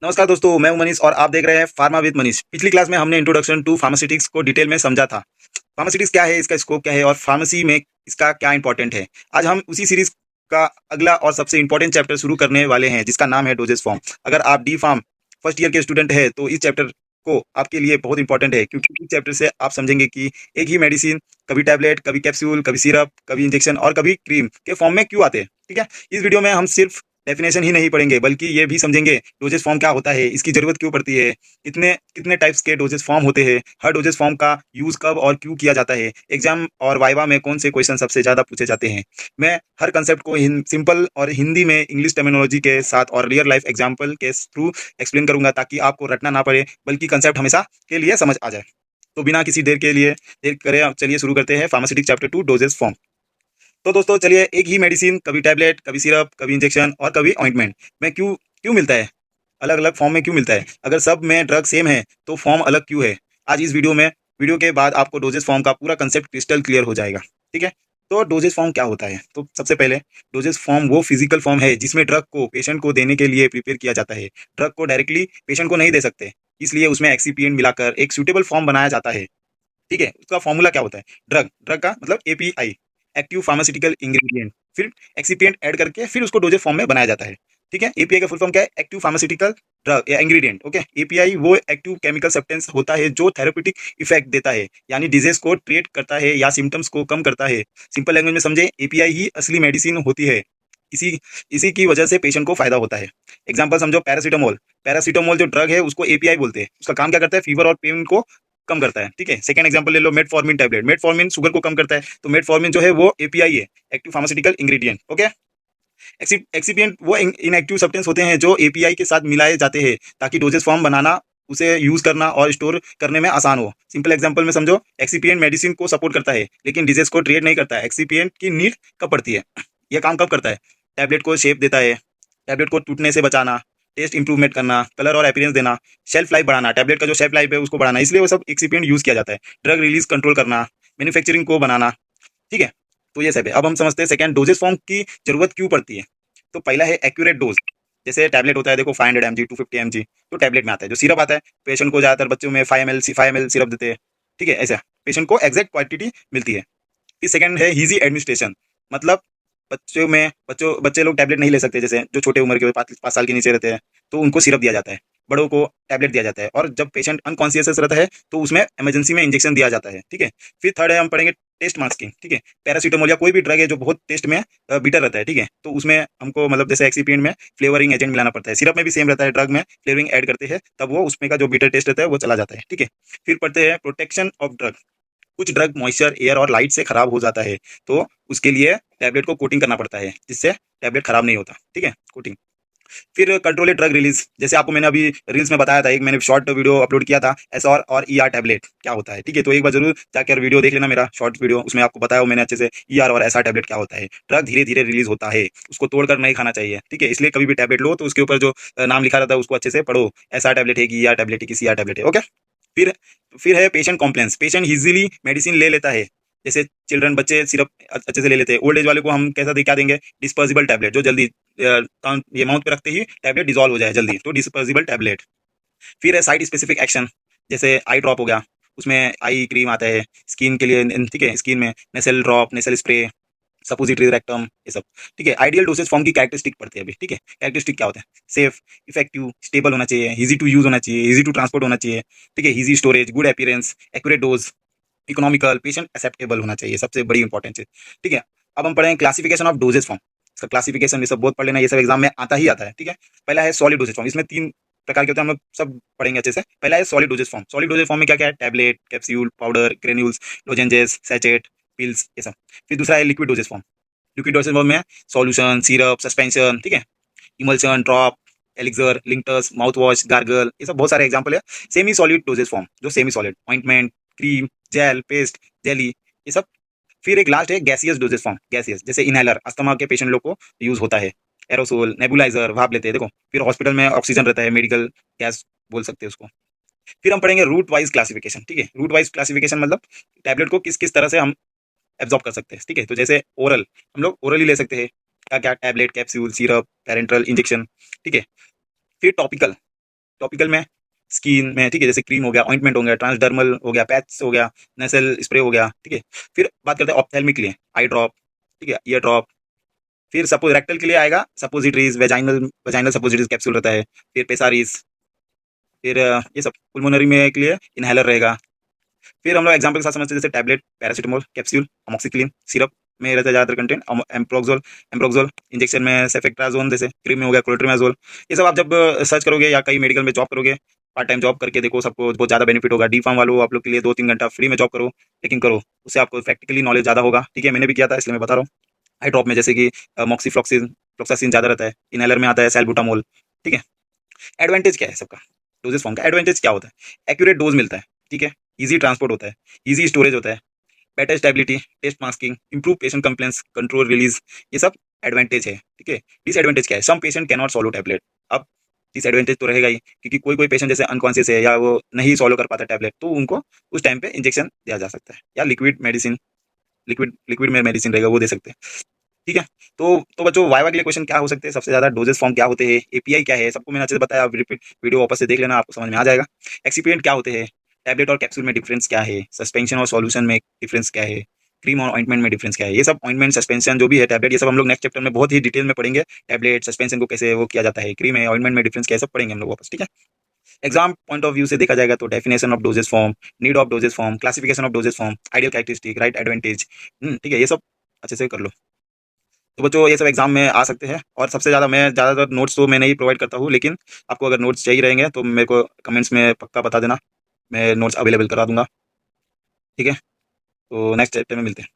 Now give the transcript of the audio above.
नमस्कार दोस्तों, मैं हूं मनीष और आप देख रहे हैं फार्मा विद मनीष। पिछली क्लास में हमने इंट्रोडक्शन टू फार्मास्यूटिक्स को डिटेल में समझा था। फार्मास्यूटिक्स क्या है, इसका स्कोप क्या है और फार्मेसी में इसका क्या इंपॉर्टेंट है। आज हम उसी सीरीज का अगला और सबसे इंपॉर्टेंट चैप्टर शुरू करने वाले हैं, जिसका नाम है डोजेस फॉर्म। अगर आप डी फार्म फर्स्ट ईयर के स्टूडेंट है तो इस चैप्टर को आपके लिए बहुत इंपॉर्टेंट है, क्योंकि इस चैप्टर से आप समझेंगे कि एक ही मेडिसिन कभी टैबलेट, कभी कैप्सूल, कभी सिरप, कभी इंजेक्शन और कभी क्रीम के फॉर्म में क्यों आते हैं। ठीक है, इस वीडियो में हम सिर्फ डेफिनेशन ही नहीं पढ़ेंगे, बल्कि ये भी समझेंगे डोजेस फॉर्म क्या होता है, इसकी जरूरत क्यों पड़ती है, कितने कितने टाइप्स के डोजेस फॉर्म होते हैं, हर डोजेस फॉर्म का यूज कब और क्यों किया जाता है, एग्जाम और वाइवा में कौन से क्वेश्चन सबसे ज्यादा पूछे जाते हैं। मैं हर कंसेप्ट को सिंपल और हिंदी में इंग्लिश टर्मिनोलॉजी के साथ और रियल लाइफ एग्जाम्पल के थ्रू एक्सप्लेन करूंगा, ताकि आपको रटना ना पड़े, बल्कि कंसेप्ट हमेशा के लिए समझ आ जाए। तो बिना किसी देर करे चलिए शुरू करते हैं फार्मास्यूटिक्स चैप्टर 2 डोजेस फॉर्म। तो दोस्तों चलिए, एक ही मेडिसिन कभी टैबलेट, कभी सिरप, कभी इंजेक्शन और कभी ऑइंटमेंट में क्यों क्यों मिलता है, अलग अलग फॉर्म में क्यों मिलता है। अगर सब में ड्रग सेम है तो फॉर्म अलग क्यों है। आज इस वीडियो के बाद आपको डोजेस फॉर्म का पूरा कंसेप्ट क्रिस्टल क्लियर हो जाएगा। ठीक है, तो डोजेस फॉर्म क्या होता है। तो सबसे पहले, डोजेस फॉर्म वो फिजिकल फॉर्म है जिसमें ड्रग को पेशेंट को देने के लिए प्रिपेयर किया जाता है। ड्रग को डायरेक्टली पेशेंट को नहीं दे सकते, इसलिए उसमें एक्सीपिएंट मिलाकर एक सूटेबल फॉर्म बनाया जाता है। ठीक है, उसका फॉर्मूला क्या होता है। ड्रग ड्रग का मतलब एपीआई, एक्टिव फार्मास्यूटिकल इंग्रेडिएंट, फिर एक्सिपिएंट ऐड करके फिर उसको डोजेज फॉर्म में बनाया जाता है। ठीक है, एपीआई का फुल फॉर्म क्या है, एक्टिव फार्मास्यूटिकल ड्रग या इंग्रेडिएंट। ओके, एपीआई वो एक्टिव केमिकल सब्सटेंस होता है जो थेरेप्यूटिक इफेक्ट देता है, यानी डिजीज को ट्रीट करता है या सिम्टम्स को कम करता है। सिंपल लैंग्वेज में समझे, एपीआई ही असली मेडिसिन होती है। इसी इसी की वजह से पेशेंट को फायदा होता है। एग्जाम्पल समझो, पैरासीटामोल। पैरासीटामोल जो ड्रग है उसको एपीआई बोलते हैं। उसका काम क्या करता है, फीवर और पेन को कम करता है। ठीक है, सेकंड एग्जांपल ले लो, मेटफॉर्मिन टैबलेट। मेटफॉर्मिन शुगर को कम करता है, तो मेटफॉर्मिन जो है वो एपीआई है, active pharmaceutical ingredient. Okay, excipient वो इनएक्टिव सब्सटेंस होते हैं जो एपीआई के साथ मिलाए जाते हैं, ताकि डोजेस फॉर्म बनाना, उसे यूज करना और स्टोर करने में आसान हो। सिंपल एग्जांपल में समझो, एक्सिपिएंट मेडिसिन को सपोर्ट करता है लेकिन डिजीज को ट्रीट नहीं करता है। एक्सिपिएंट की नीड कब पड़ती है, यह काम कब करता है, टैबलेट को शेप देता है, टैबलेट को टूटने से बचाना, टेस्ट इंप्रूवमेंट करना, कलर और अपीयरेंस देना, शेल्फ लाइफ बढ़ाना, टैबलेट का जो शेल्फ लाइफ है उसको बढ़ाना, इसलिए वो सब एक्सिपिएंट यूज किया जाता है। ड्रग रिलीज कंट्रोल करना, मैन्युफैक्चरिंग को बनाना। ठीक है, तो ये सब है। अब हम समझते हैं सेकंड, डोजेस फॉर्म की जरूरत क्यों पड़ती है। तो पहला है एक्यूरेट डोज। जैसे टैबलेट होता है, देखो 500 mg, 250 mg, तो टैबलेट में आता है। जो सिरप आता है, पेशेंट को ज्यादातर बच्चों में 5 ml सिरप देते हैं। ठीक है, ऐसा पेशेंट को एग्जैक्ट क्वांटिटी मिलती है। फिर सेकंड है इजी एडमिनिस्ट्रेशन, मतलब बच्चे लोग टैबलेट नहीं ले सकते, जैसे जो छोटे उम्र के 5 साल के नीचे रहते हैं, तो उनको सिरप दिया जाता है। बड़ों को टैबलेट दिया जाता है, और जब पेशेंट अनकॉन्शियस रहता है तो उसमें इमरजेंसी में इंजेक्शन दिया जाता है। ठीक है, फिर थर्ड है, हम पढ़ेंगे टेस्ट मास्किंग। ठीक है, पैरासीटामोल या कोई भी ड्रग है जो बहुत टेस्ट में बिटर रहता है, ठीक है, तो उसमें हमको मतलब जैसे एक्सीपिएंट में फ्लेवरिंग एजेंट मिलाना पड़ता है। सिरप में भी सेम रहता है, ड्रग में फ्लेवरिंग ऐड करते हैं तब वो उसमें का जो बिटर टेस्ट रहता है वो चला जाता है। ठीक है, फिर पढ़ते हैं प्रोटेक्शन ऑफ ड्रग। कुछ ड्रग मॉइस्चर, एयर और लाइट से खराब हो जाता है, तो उसके लिए टैबलेट को कोटिंग करना पड़ता है, जिससे टैबलेट खराब नहीं होता। ठीक है, कोटिंग। फिर कंट्रोल ड्रग रिलीज, जैसे आपको मैंने अभी रील्स में बताया था, एक मैंने शॉर्ट वीडियो अपलोड किया था, एसआर और ईआर टैबलेट क्या होता है। ठीक है, तो एक बार जरूर जाकर वीडियो देख लेना, मेरा शॉर्ट वीडियो, उसमें आपको बताया मैंने अच्छे से ईआर और एसआर टैबलेट क्या होता है। ड्रग धीरे धीरे रिलीज होता है, उसको तोड़कर नहीं खाना चाहिए। ठीक है, इसलिए कभी भी टैबलेट लो तो उसके ऊपर जो नाम लिखा रहता है उसको अच्छे से पढ़ो, एसआर टैबलेट है कि ईआर टैबलेट है कि सीआर टैबलेट है। ओके, फिर फिर है पेशेंट कॉम्प्लेंस। पेशेंट इजीली मेडिसिन ले लेता है, जैसे चिल्ड्रन, बच्चे सिर्फ अच्छे से ले लेते हैं। ओल्ड एज वाले को हम कैसा क्या देंगे, डिस्पोजेबल टैबलेट, जो जल्दी ये माउथ पे रखते ही टैबलेट डिजॉल्व हो जाए जल्दी, तो डिस्पोजेबल टैबलेट। फिर है साइड स्पेसिफिक एक्शन, जैसे आई ड्रॉप हो गया, उसमें आई क्रीम आता है स्किन के लिए। ठीक है, स्किन में nasal drop, nasal spray, suppository rectum, ये सब। ठीक है, आइडियल डोसेज फॉर्म की कैरेक्टरिस्टिक पड़ती है अभी। ठीक है, कैरेक्टरिस्टिक क्या होता है, सेफ, इफेक्टिव, स्टेबल होना चाहिए, इजी टू यूज होना चाहिए, इजी टू ट्रांसपोर्ट होना चाहिए। ठीक है, easy storage, good appearance, accurate dose, economical, patient acceptable होना चाहिए, सबसे बड़ी इंपॉर्टेंस है। ठीक है, अब हम पढ़ेंगे क्लासिफिकेशन ऑफ डोजेज फॉर्म। इसका क्लासिफिकेशन ये सब बहुत पढ़ लेना, ये सब एग्जाम में आता ही आता है। ठीक है, पहला है सॉलिड डोजेज फॉर्म। इसमें 3 प्रकार के होते हैं, हम लोग सब पढ़ेंगे अच्छे से। पहला है solid dosage form. Solid dosage form में क्या क्या है, tablet, capsule, powder, granules, lozenges, sachet, pills, ये सब। फिर दूसरा है liquid dosage form. Liquid dosage form में सॉल्यूशन, सिरप, सस्पेंशन, ठीक है, emulsion, drop, elixir, linctus, mouth wash, gargle, ये सब बहुत सारे एग्जाम्पल है। सेमी सॉलिड डोजेज फॉर्म, जो semi solid, ointment, cream, gel, paste, jelly, ये सब। फिर एक लास्ट है गैसियस डोजेज फॉर्म। गैसियस जैसे इनहेलर, अस्थमा के पेशेंट लोग को यूज होता है, एरोसोल, नेबुलाइजर, भाप लेते हैं, देखो। फिर हॉस्पिटल में ऑक्सीजन रहता है, मेडिकल गैस बोल सकते हैं उसको। फिर हम पढ़ेंगे रूट वाइज क्लासिफिकेशन। ठीक है, रूट वाइज क्लासिफिकेशन मतलब टैबलेट को किस किस तरह से हम एब्जॉर्ब कर सकते हैं। ठीक है, तो जैसे ओरल, हम लोग ओरली ले सकते हैं, क्या क्या, tablet, capsule, syrup, parenteral, injection. ठीक है, फिर टॉपिकल, टॉपिकल में स्किन में, ठीक है, जैसे क्रीम हो गया, ऑइंटमेंट हो गया, ट्रांसडर्मल हो गया, पैच हो गया, नेसल स्प्रे हो गया, ठीक है। फिर बात करते हैं ऑप्थेल्मिक के लिए, आई ड्रॉप, ठीक है, ईयर ड्रॉप। फिर सपोज रेक्टल के लिए आएगा suppositories, vaginal vaginal suppositories capsule रहता है। फिर पेसारीज। फिर ये सब पुल्मोनरी में के लिए इनहेलर रहेगा। फिर हम लोग एग्जाम्पल के साथ समझते हैं, जैसे टैबलेट, पैरासीटामोल कैप्सूल, अमोक्सिक्लिन सिरप में रहता है ज़्यादातर कंटेंट, एम्प्रोक्सोल, इंजेक्शन में सेफेक्ट्राजोन, जैसे क्रीम में हो गया क्लोट्रिमाजोल। ये सब आप जब सर्च करोगे या कहीं मेडिकल में जॉब करोगे, पार्ट टाइम जॉब करके देखो, सबको बहुत ज़्यादा बेनिफिट होगा। डी फार्म वालों आप लोग के लिए 2-3 घंटा फ्री में जॉब करो, लेकिन करो, उससे आपको प्रैक्टिकली नॉलेज ज़्यादा होगा, ठीक है। मैंने भी किया था, इसलिए मैं बता रहा हूँ। आई ड्रॉप में जैसे कि मॉक्सीफ्लॉक्सिन फ्लोक्सासिन ज़्यादा रहता है। इनहेलर में आता है सैल्बुटामोल, ठीक है। एडवांटेज क्या है सबका, डोजेस फॉर्म का एडवांटेज क्या होता है? एक्यूरेट डोज मिलता है, ठीक है। इजी ट्रांसपोर्ट होता है, इजी स्टोरेज होता है, better stability, taste masking, improve patient complaints, control release, ये सब एडवांटेज है, ठीक है। डिसएडवांटेज क्या है? Some patient can not swallow tablet. अब डिसएडवांटेज तो रहेगा ही, क्योंकि कोई कोई पेशेंट जैसे अनकॉन्शियस है या वो नहीं सॉलो कर पाता टैबलेट, तो उनको उस टाइम पे इंजेक्शन दिया जा सकता है, या लिक्विड मेडिसिन, लिक्विड लिक्विड में मेडिसिन रहेगा वो दे सकते हैं, ठीक है। तो बच्चों, वाइवा के लिए क्वेश्चन क्या हो सकते हैं, सबसे ज्यादा डोजेस फॉर्म क्या होते हैं, एपीआई क्या है, सबको मैंने अच्छे से बताया। आप रिपीट वीडियो वापस से देख लेना, आपको समझ में आ जाएगा। एक्सिपिएंट क्या होते हैं, टैबलेट और कैप्सूल में डिफरेंस क्या है, सस्पेंशन और सॉल्यूशन में डिफरेंस क्या है, क्रीम और ऑइंटमेंट में डिफरेंस क्या है, ये सब ऑइंटमेंट, सस्पेंशन जो भी है, टैबलेट, ये सब हम लोग नेक्स्ट चैप्टर में बहुत ही डिटेल में पढ़ेंगे। टैबलेट सस्पेंशन को कैसे वो किया जाता है, क्रीम है, ऑइंटमेंट में डिफरेंस क्या है, सब पढ़ेंगे हम लोग वापस, ठीक है। एग्जाम पॉइंट ऑफ व्यू से देखा जाएगा तो definition of doses form, need of doses form, classification of doses form, ideal characteristic, right advantage, ठीक है, ये सब अच्छे से कर लो। तो बच्चों, ये सब एग्जाम में आ सकते हैं। और सबसे ज़्यादा मैं ज़्यादातर नोट्स तो मैं नहीं प्रोवाइड करता हूँ, लेकिन आपको अगर नोट्स चाहिए रहेंगे तो मेरे को कमेंट्स में पक्का बता देना, मैं नोट्स अवेलेबल करा दूंगा, ठीक है। तो नेक्स्ट चैप्टर में मिलते हैं।